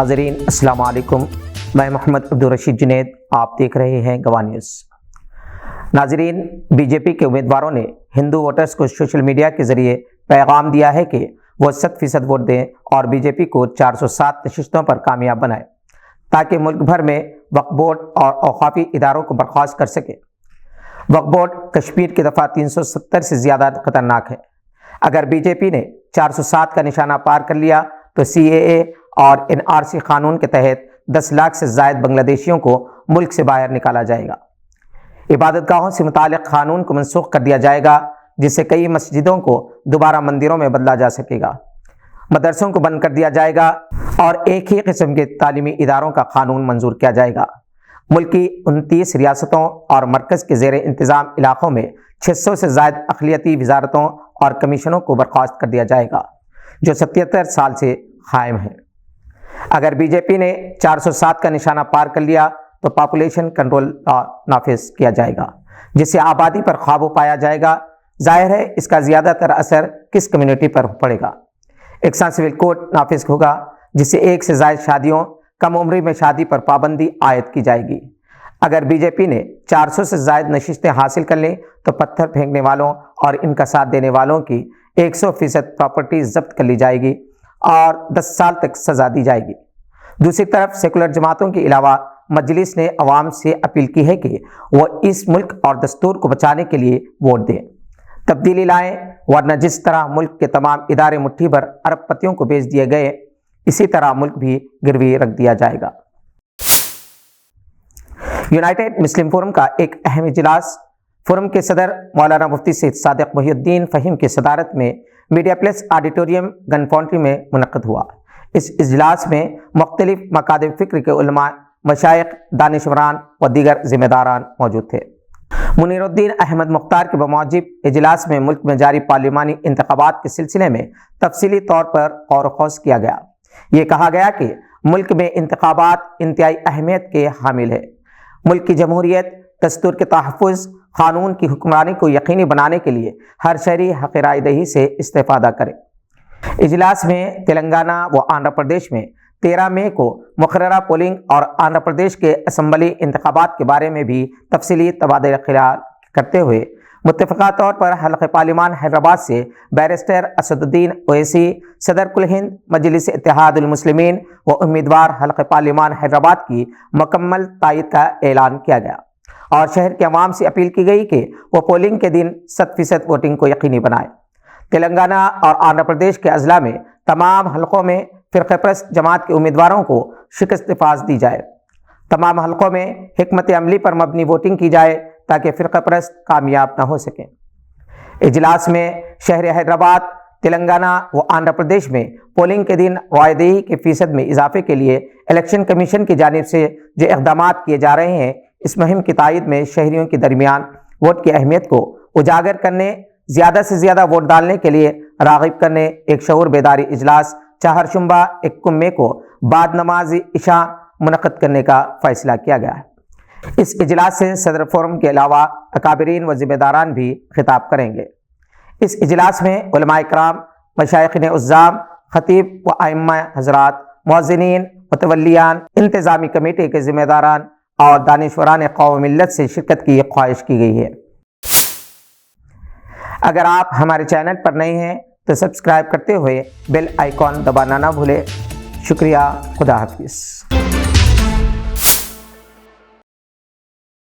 ناظرین السلام علیکم، میں محمد عبدالرشید جنید، آپ دیکھ رہے ہیں گواہ نیوز۔ ناظرین، بی جے پی کے امیدواروں نے ہندو ووٹرز کو سوشل میڈیا کے ذریعے پیغام دیا ہے کہ وہ 100% ووٹ دیں اور بی جے پی کو 407 نشستوں پر کامیاب بنائیں تاکہ ملک بھر میں وقف بورڈ اور اوقافی اداروں کو برخاست کر سکے۔ وقف بورڈ کشمیر کی دفعہ 370 سے زیادہ خطرناک ہے۔ اگر بی جے پی نے 407 کا نشانہ پار کر لیا تو سی اے اے اور این آر سی قانون کے تحت 10 لاکھ سے زائد بنگلہ دیشیوں کو ملک سے باہر نکالا جائے گا۔ عبادت گاہوں سے متعلق قانون کو منسوخ کر دیا جائے گا، جس سے کئی مسجدوں کو دوبارہ مندروں میں بدلا جا سکے گا۔ مدرسوں کو بند کر دیا جائے گا اور ایک ہی قسم کے تعلیمی اداروں کا قانون منظور کیا جائے گا۔ ملک کی 29 ریاستوں اور مرکز کے زیر انتظام علاقوں میں 600 سے زائد اقلیتی وزارتوں اور کمیشنوں کو برخاست کر دیا جائے گا، جو 77 سال سے قائم ہیں۔ اگر بی جے پی نے 407 کا نشانہ پار کر لیا تو پاپولیشن کنٹرول لا نافذ کیا جائے گا، جس سے آبادی پر قابو پایا جائے گا۔ ظاہر ہے اس کا زیادہ تر اثر کس کمیونٹی پر پڑے گا۔ یکساں سول کوڈ نافذ ہوگا، جس سے ایک سے زائد شادیوں، کم عمری میں شادی پر پابندی عائد کی جائے گی۔ اگر بی جے پی نے 400 سے زائد نشستیں حاصل کر لیں تو پتھر پھینکنے والوں اور ان کا ساتھ دینے والوں کی 100% پراپرٹی ضبط کر لی جائے گی اور 10 سال تک سزا دی جائے گی۔ دوسری طرف سیکولر جماعتوں کے علاوہ مجلس نے عوام سے اپیل کی ہے کہ وہ اس ملک اور دستور کو بچانے کے لیے ووٹ دیں، تبدیلی لائیں، ورنہ جس طرح ملک کے تمام ادارے مٹھی بھر ارب پتیوں کو بیچ دیے گئے، اسی طرح ملک بھی گروی رکھ دیا جائے گا۔ یونائیٹڈ مسلم فورم کا ایک اہم اجلاس فورم کے صدر مولانا مفتی سید صادق محی الدین فہیم کی صدارت میں میڈیا پلیس آڈیٹوریم گن فاؤنٹری میں منعقد ہوا۔ اس اجلاس میں مختلف مکاتب فکر کے علماء، مشائخ، دانشوران و دیگر ذمہ داران موجود تھے۔ منیر الدین احمد مختار کے بموجب اجلاس میں ملک میں جاری پارلیمانی انتخابات کے سلسلے میں تفصیلی طور پر غور و خوض کیا گیا۔ یہ کہا گیا کہ ملک میں انتخابات انتہائی اہمیت کے حامل ہے۔ ملک کی جمہوریت، دستور کے تحفظ، قانون کی حکمرانی کو یقینی بنانے کے لیے ہر شہری حق رائے دہی سے استفادہ کرے۔ اجلاس میں تلنگانہ و آندھرا پردیش میں 13 مئی کو مقررہ پولنگ اور آندھرا پردیش کے اسمبلی انتخابات کے بارے میں بھی تفصیلی تبادلہ خیال کرتے ہوئے متفقہ طور پر حلقہ پارلیمان حیدرآباد سے بیرسٹر اسد الدین اویسی، صدر کل ہند مجلس اتحاد المسلمین و امیدوار حلقہ پارلیمان حیدرآباد کی مکمل تائید کا اعلان کیا گیا اور شہر کے عوام سے اپیل کی گئی کہ وہ پولنگ کے دن 100% ووٹنگ کو یقینی بنائیں۔ تلنگانہ اور آندھرا پردیش کے اضلاع میں تمام حلقوں میں فرقہ پرست جماعت کے امیدواروں کو شکست فاز دی جائے۔ تمام حلقوں میں حکمت عملی پر مبنی ووٹنگ کی جائے تاکہ فرقہ پرست کامیاب نہ ہو سکیں۔ اجلاس میں شہر حیدرآباد، تلنگانہ و آندھرا پردیش میں پولنگ کے دن رائے دہی کے فیصد میں اضافے کے لیے الیکشن کمیشن کی جانب سے جو اقدامات کیے جا رہے ہیں، اس مہم کی تائید میں شہریوں کے درمیان ووٹ کی اہمیت کو اجاگر کرنے، زیادہ سے زیادہ ووٹ ڈالنے کے لیے راغب کرنے ایک شعور بیداری اجلاس چہارشنبہ 21 مئی کو بعد نماز عشاء منعقد کرنے کا فیصلہ کیا گیا ہے۔ اس اجلاس سے صدر فورم کے علاوہ اکابرین و ذمہ داران بھی خطاب کریں گے۔ اس اجلاس میں علماء کرام، مشائخین عظام، خطیب و ائمہ حضرات، مؤذنین، متولیان، انتظامی کمیٹی کے ذمہ داران اور دانشوران قوم ملت سے شرکت کی خواہش کی گئی ہے۔ اگر آپ ہمارے چینل پر نئے ہیں تو سبسکرائب کرتے ہوئے بیل آئیکن دبانا نہ بھولیں۔ شکریہ، خدا حافظ۔